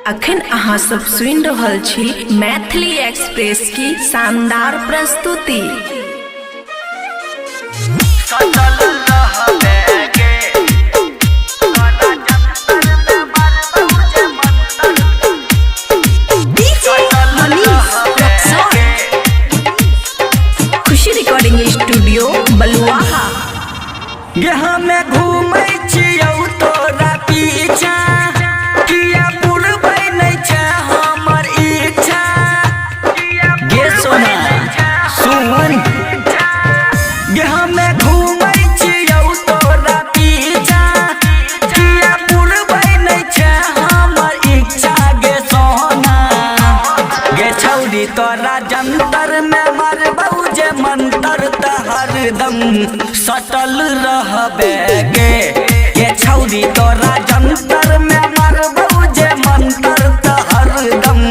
अखन अहाँ सब सुनि रहल छी मैथिली एक्सप्रेस की शानदार प्रस्तुति। खुशी रिकॉर्डिंग स्टूडियो बलुआहा। यहाँ में घूमै छियौ तोरा पीछा, किया पुरबै नै छै हमर इच्छा। गे सोना सुन, यहाँ में घूमै छियौ तोरा पीछा, किया पुरबै नै छै हमर इच्छा। गे सोना गे छौरी तोरा जंतर में मरबौ जे मंतर त हरदम सटल रहबे गे। ये छौरी तोरा जंतर में मरबौ जे मंतर त हरदम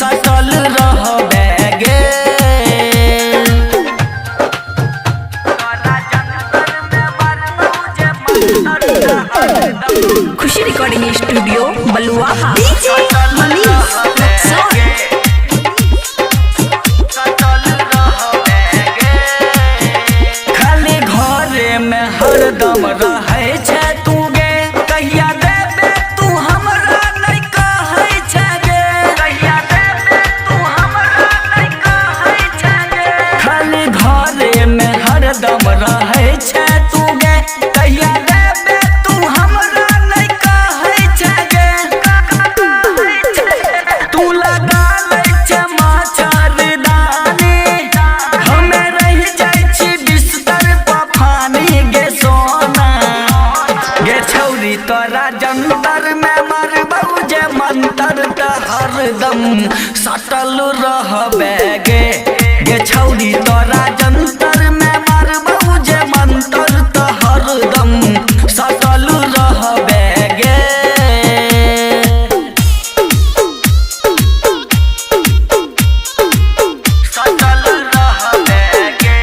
सटल रहबे गे। तोरा जंतर में मरबौ जे मंतर त हरदम। खुशी रिकॉर्डिंग स्टूडियो बलुआहा। हरदम रहै छै तू गे, कहिया देबे तू हमरा नै कहै छै गे। कहिया देबे तू हमरा नै कहै छै गे। खाली घरे में हरदम रहै छै तू गे, कहिया देबे तू हमरा नै कहै छै गे। तू लगा लै छै मच्छरदानी, हमे रहि जाइ छी बिस्तर पर फानी गे सोना। गे छौरी तोरा जंतर में मरबौ जे मंतर त हरदम सटल रहबे गे। गे छौरी तोरा जंतर में मरबौ जे मंतर त हरदम सटल रहबे गे। सटल रहबे गे।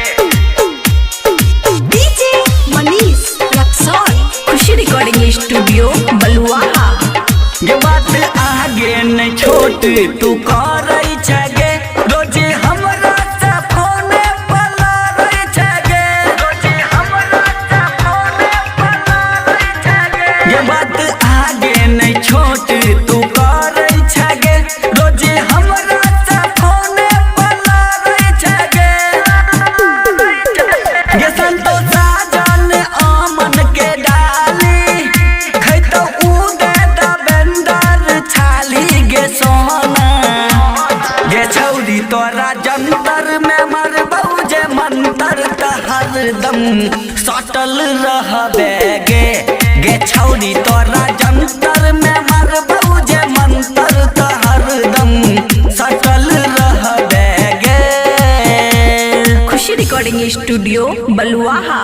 खुशी रिकॉर्डिंग स्टूडियो बलुआहा। ये बात आगे न छोट तू करै छै गे, रोजे हमरा से फोने पर लड़ै छै गे। रोजे हमरा से फोने पर लड़ै छै गे। ये बात आगे न छोट तू करै छै गे, रोजे हमरा से फोने पर लड़ै छै गे। गे संतोषा जान आमन के डाली, खैतौ उदे दबेंदर छाली गे सोना। गे छौरी तोरा जंतर में मरबौ जे मंतर त हरदम सटल रहबे गे। गे छौरी तोरा जंतर में मरबौ जे मंतर त हरदम सटल रहबे गे। खुशी रिकॉर्डिंग स्टूडियो बलुआहा।